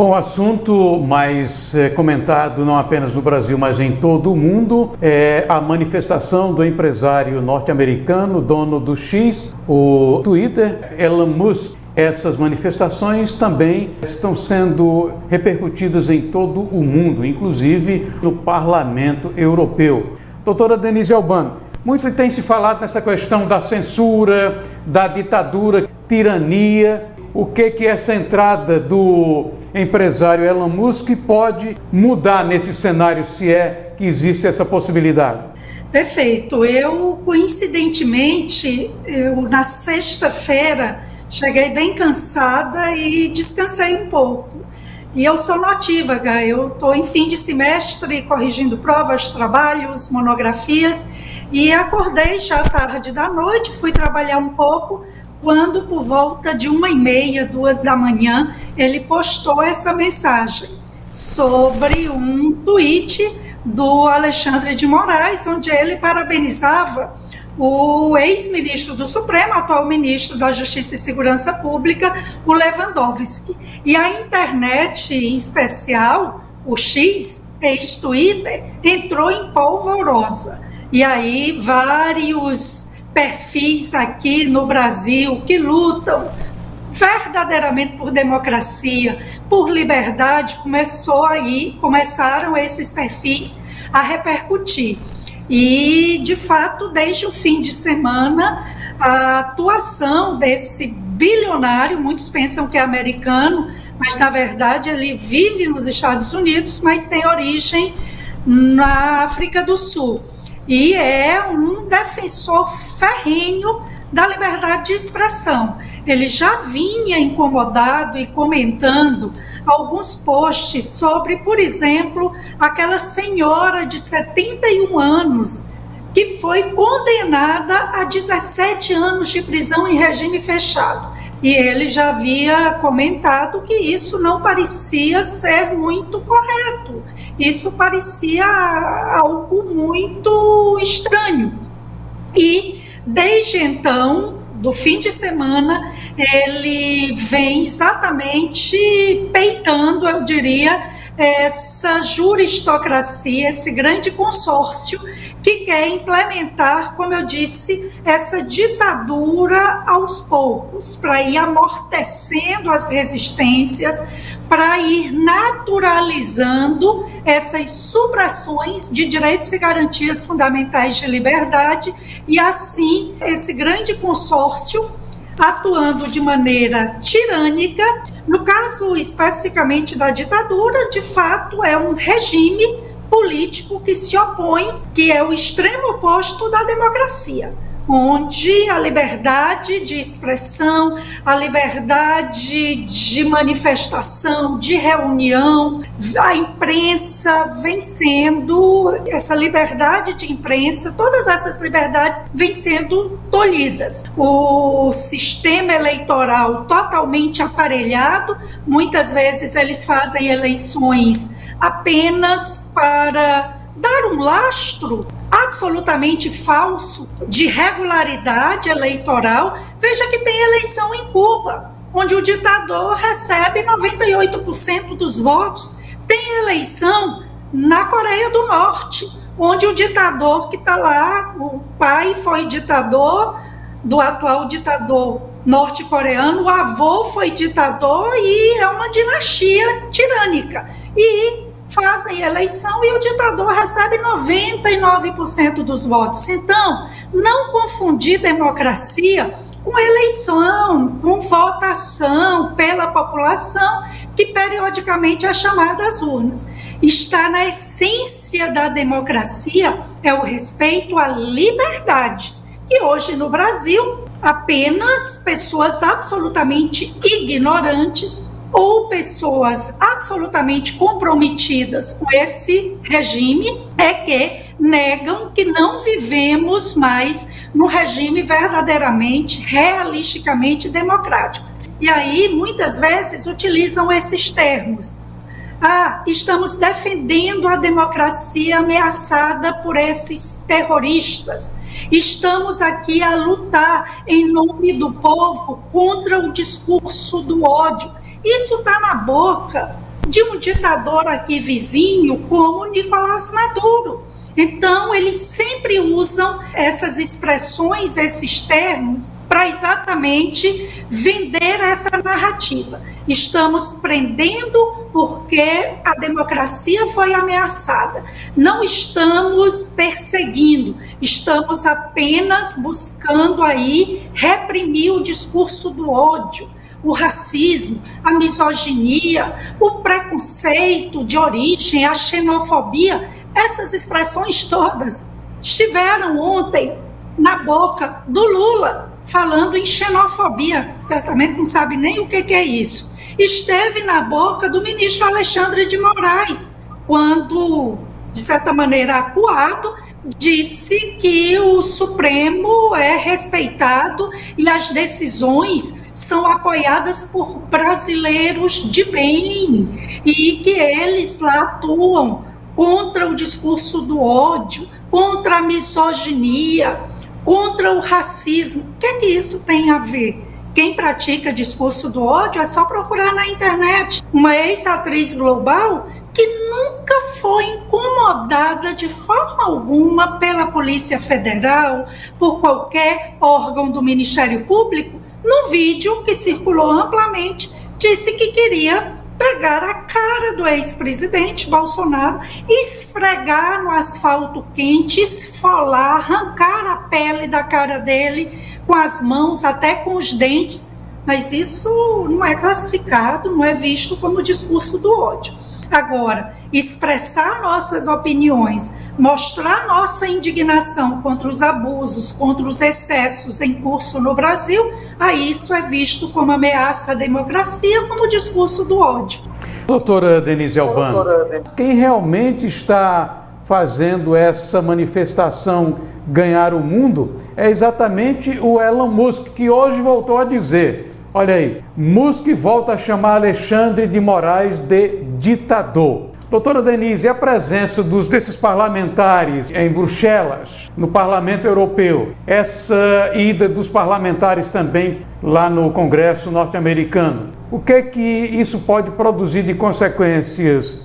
Bom, o assunto mais comentado não apenas no Brasil, mas em todo o mundo é a manifestação do empresário norte-americano, dono do X, o Twitter, Elon Musk. Essas manifestações também estão sendo repercutidas em todo o mundo, inclusive no Parlamento Europeu. Doutora Denise Albano, muito tem se falado nessa questão da censura, da ditadura, tirania. O que essa entrada do empresário Elon Musk pode mudar nesse cenário, se é que existe essa possibilidade? Perfeito. Coincidentemente, na sexta-feira, cheguei bem cansada e descansei um pouco. E eu sou notívaga, eu estou em fim de semestre, corrigindo provas, trabalhos, monografias, e acordei já tarde da noite, fui trabalhar um pouco, quando por volta de 1h30, 2 da manhã, ele postou essa mensagem sobre um tweet do Alexandre de Moraes, onde ele parabenizava o ex-ministro do Supremo, atual ministro da Justiça e Segurança Pública, o Lewandowski. E a internet, em especial, o X, ex-Twitter, entrou em polvorosa. E aí vários perfis aqui no Brasil que lutam verdadeiramente por democracia, por liberdade, começaram esses perfis a repercutir. E, de fato, desde o fim de semana, a atuação desse bilionário, muitos pensam que é americano, mas, na verdade, ele vive nos Estados Unidos, mas tem origem na África do Sul. E é um defensor ferrenho da liberdade de expressão. Ele já vinha incomodado e comentando alguns posts sobre, por exemplo, aquela senhora de 71 anos que foi condenada a 17 anos de prisão em regime fechado. E ele já havia comentado que isso não parecia ser muito correto. Isso parecia algo muito estranho. E, desde então, do fim de semana, ele vem exatamente peitando, eu diria, essa juristocracia, esse grande consórcio que quer implementar, como eu disse, essa ditadura aos poucos, para ir amortecendo as resistências, para ir naturalizando essas supressões de direitos e garantias fundamentais de liberdade, e assim esse grande consórcio atuando de maneira tirânica. No caso especificamente da ditadura, de fato é um regime político que se opõe, que é o extremo oposto da democracia, onde a liberdade de expressão, a liberdade de manifestação, de reunião, a imprensa vem sendo, essa liberdade de imprensa, todas essas liberdades vêm sendo tolhidas. O sistema eleitoral totalmente aparelhado, muitas vezes eles fazem eleições apenas para dar um lastro absolutamente falso de regularidade eleitoral. Veja que tem eleição em Cuba, onde o ditador recebe 98% dos votos. Tem eleição na Coreia do Norte, onde o ditador que está lá, o pai foi ditador do atual ditador norte-coreano, o avô foi ditador e é uma dinastia tirânica. E fazem eleição e o ditador recebe 99% dos votos. Então, não confundir democracia com eleição, com votação pela população, que periodicamente é chamada às urnas. Está na essência da democracia é o respeito à liberdade. E hoje no Brasil, apenas pessoas absolutamente ignorantes ou pessoas absolutamente comprometidas com esse regime é que negam que não vivemos mais num regime verdadeiramente, realisticamente democrático. E aí, muitas vezes, utilizam esses termos. Estamos defendendo a democracia ameaçada por esses terroristas. Estamos aqui a lutar em nome do povo contra o discurso do ódio. Isso está na boca de um ditador aqui vizinho como Nicolás Maduro. Então, eles sempre usam essas expressões, esses termos, para exatamente vender essa narrativa. Estamos prendendo porque a democracia foi ameaçada. Não estamos perseguindo, estamos apenas buscando aí reprimir o discurso do ódio, o racismo, a misoginia, o preconceito de origem, a xenofobia. Essas expressões todas estiveram ontem na boca do Lula, falando em xenofobia. Certamente não sabe nem o que é isso. Esteve na boca do ministro Alexandre de Moraes, quando, de certa maneira, acuado, disse que o Supremo é respeitado e as decisões são apoiadas por brasileiros de bem e que eles lá atuam contra o discurso do ódio, contra a misoginia, contra o racismo. O que é que isso tem a ver? Quem pratica discurso do ódio é só procurar na internet. Uma ex-atriz global que nunca foi incomodada de forma alguma pela Polícia Federal, por qualquer órgão do Ministério Público, no vídeo que circulou amplamente, disse que queria pegar a cara do ex-presidente Bolsonaro, esfregar no asfalto quente, esfolar, arrancar a pele da cara dele com as mãos, até com os dentes, mas isso não é classificado, não é visto como discurso do ódio. Agora, expressar nossas opiniões, mostrar nossa indignação contra os abusos, contra os excessos em curso no Brasil, aí isso é visto como ameaça à democracia, como discurso do ódio. Doutora Denise Albano, quem realmente está fazendo essa manifestação ganhar o mundo é exatamente o Elon Musk, que hoje voltou a dizer, olha aí, Musk volta a chamar Alexandre de Moraes de ditador. Doutora Denise, a presença desses parlamentares em Bruxelas, no Parlamento Europeu, essa ida dos parlamentares também lá no Congresso norte-americano, o que é que isso pode produzir de consequências?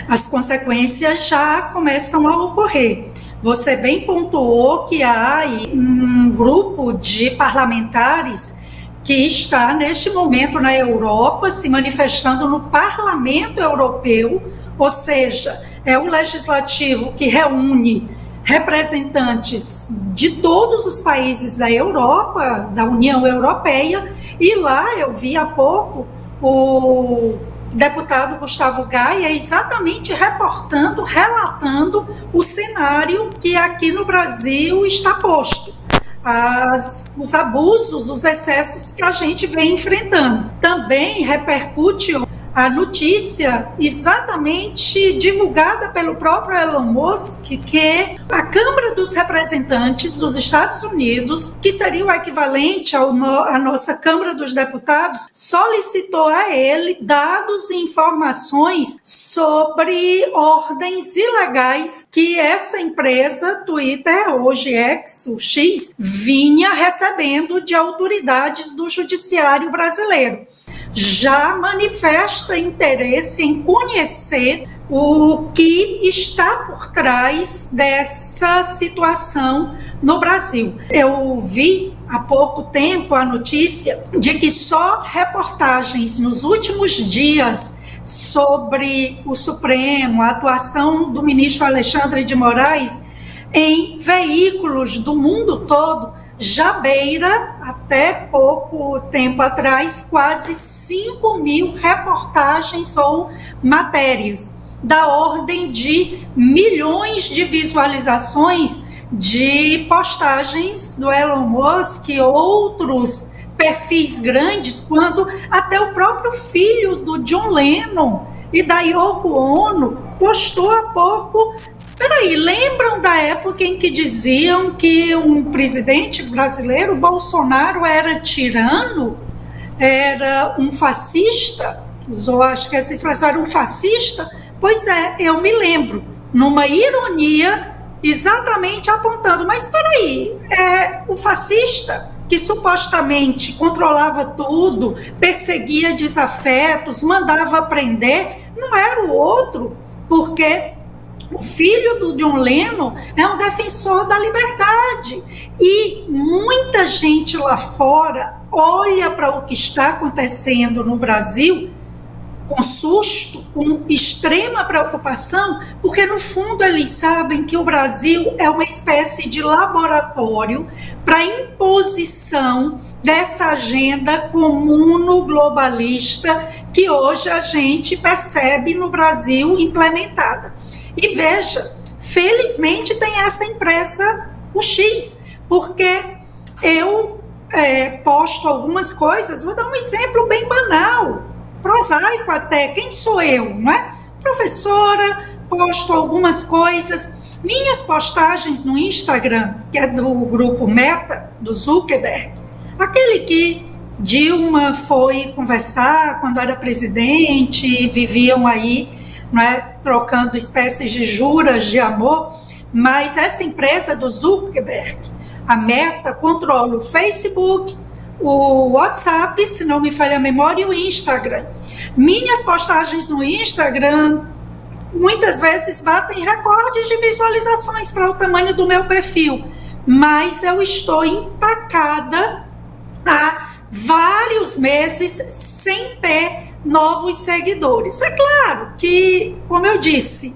As consequências já começam a ocorrer. Você bem pontuou que há um grupo de parlamentares que está, neste momento, na Europa, se manifestando no Parlamento Europeu, ou seja, é o legislativo que reúne representantes de todos os países da Europa, da União Europeia, e lá eu vi há pouco o deputado Gustavo Gaia exatamente relatando o cenário que aqui no Brasil está posto. Os abusos, os excessos que a gente vem enfrentando. Também repercute a notícia exatamente divulgada pelo próprio Elon Musk, que a Câmara dos Representantes dos Estados Unidos, que seria o equivalente à nossa Câmara dos Deputados, solicitou a ele dados e informações sobre ordens ilegais que essa empresa, Twitter, hoje X, o X, vinha recebendo de autoridades do judiciário brasileiro. Já manifesta interesse em conhecer o que está por trás dessa situação no Brasil. Eu vi há pouco tempo a notícia de que só reportagens nos últimos dias sobre o Supremo, a atuação do ministro Alexandre de Moraes em veículos do mundo todo, já beira, até pouco tempo atrás, quase 5.000 reportagens ou matérias, da ordem de milhões de visualizações de postagens do Elon Musk e outros perfis grandes, quando até o próprio filho do John Lennon e da Yoko Ono postou há pouco. Peraí, lembram da época em que diziam que um presidente brasileiro, Bolsonaro, era tirano? Era um fascista? Usou, acho que essa expressão, era um fascista? Pois é, eu me lembro, numa ironia, exatamente apontando, mas peraí, o fascista que supostamente controlava tudo, perseguia desafetos, mandava prender, não era o outro, porque o filho do John Lennon é um defensor da liberdade. E muita gente lá fora olha para o que está acontecendo no Brasil com susto, com extrema preocupação, porque no fundo eles sabem que o Brasil é uma espécie de laboratório para imposição dessa agenda comuno-globalista que hoje a gente percebe no Brasil implementada. E veja, felizmente tem essa empresa, o X, porque eu posto algumas coisas, vou dar um exemplo bem banal, prosaico até, quem sou eu, não é? Professora, posto algumas coisas, minhas postagens no Instagram, que é do grupo Meta, do Zuckerberg, aquele que Dilma foi conversar quando era presidente, viviam aí, não é, trocando espécies de juras de amor, mas essa empresa do Zuckerberg, a Meta, controla o Facebook, o WhatsApp, se não me falha a memória, e o Instagram. Minhas postagens no Instagram muitas vezes batem recordes de visualizações para o tamanho do meu perfil, mas eu estou empacada há vários meses sem ter novos seguidores. É claro que, como eu disse,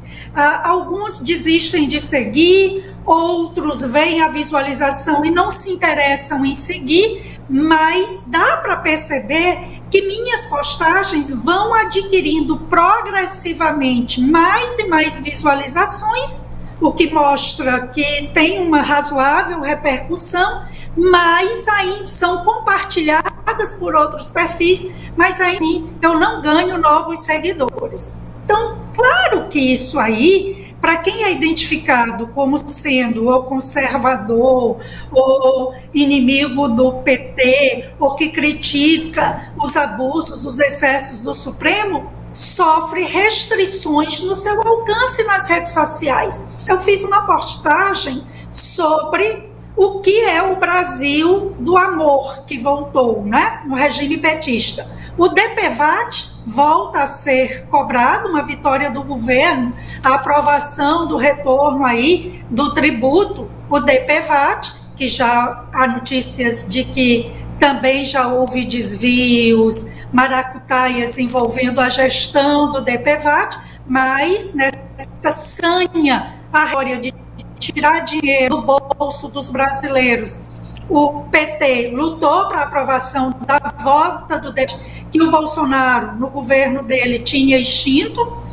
alguns desistem de seguir, outros veem a visualização e não se interessam em seguir, mas dá para perceber que minhas postagens vão adquirindo progressivamente mais e mais visualizações, o que mostra que tem uma razoável repercussão, mas aí são compartilhadas por outros perfis, mas aí sim eu não ganho novos seguidores. Então, claro que isso aí, para quem é identificado como sendo ou conservador, ou inimigo do PT, ou que critica os abusos, os excessos do Supremo, sofre restrições no seu alcance nas redes sociais. Eu fiz uma postagem sobre o que é o Brasil do amor que voltou, né, no regime petista. O DPVAT volta a ser cobrado, uma vitória do governo, a aprovação do retorno aí do tributo, o DPVAT, que já há notícias de que também já houve desvios, maracutaias envolvendo a gestão do DPVAT, mas nessa sanha a história de tirar dinheiro do bolso dos brasileiros, o PT lutou para a aprovação da volta do DPVAT, que o Bolsonaro, no governo dele, tinha extinto.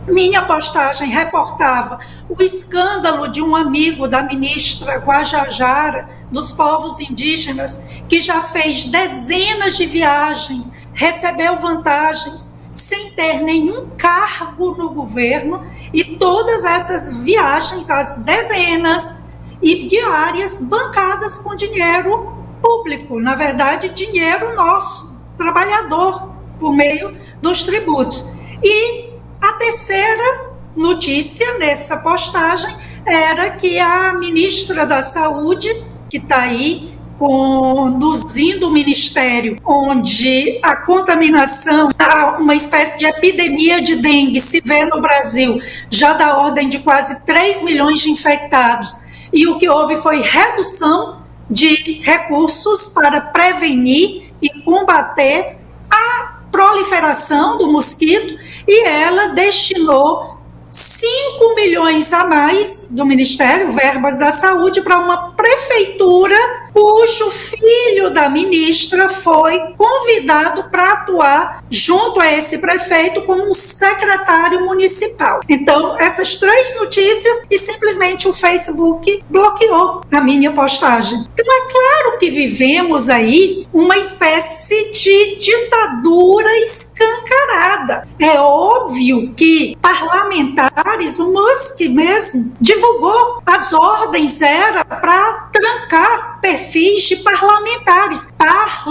Minha postagem reportava o escândalo de um amigo da ministra Guajajara, dos povos indígenas, que já fez dezenas de viagens, recebeu vantagens, sem ter nenhum cargo no governo, e todas essas viagens, as dezenas e diárias, bancadas com dinheiro público, na verdade, dinheiro nosso, trabalhador, por meio dos tributos. E a terceira notícia nessa postagem era que a ministra da Saúde, que está aí conduzindo o ministério, onde a contaminação, uma espécie de epidemia de dengue se vê no Brasil, já da ordem de quase 3 milhões de infectados, e o que houve foi redução de recursos para prevenir e combater a proliferação do mosquito, e ela destinou 5 milhões a mais do Ministério, verbas da Saúde, para uma prefeitura cujo filho da ministra foi convidado para atuar junto a esse prefeito como um secretário municipal. Então, essas 3 notícias, e simplesmente o Facebook bloqueou a minha postagem. Então, é claro que vivemos aí uma espécie de ditadura escancarada. É óbvio que parlamentares, o Musk mesmo, divulgou as ordens, era para trancar perfis de parlamentares. Parlar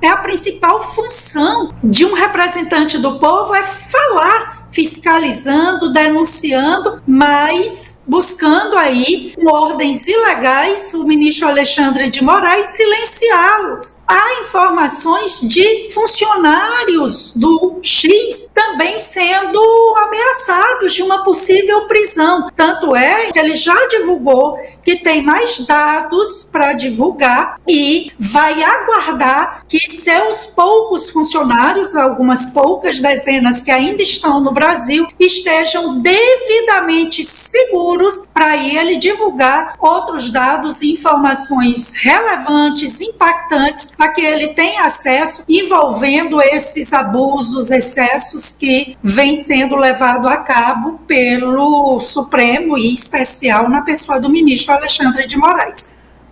é a principal função de um representante do povo, é falar fiscalizando, denunciando, mas buscando aí, com ordens ilegais, o ministro Alexandre de Moraes silenciá-los. Há informações de funcionários do X também sendo ameaçados de uma possível prisão. Tanto é que ele já divulgou que tem mais dados para divulgar e vai aguardar que seus poucos funcionários, algumas poucas dezenas que ainda estão no Brasil, estejam devidamente seguros para ele divulgar outros dados e informações relevantes, impactantes, para que ele tenha acesso, envolvendo esses abusos, excessos que vêm sendo levados a cabo pelo Supremo e em especial na pessoa do ministro Alexandre de Moraes.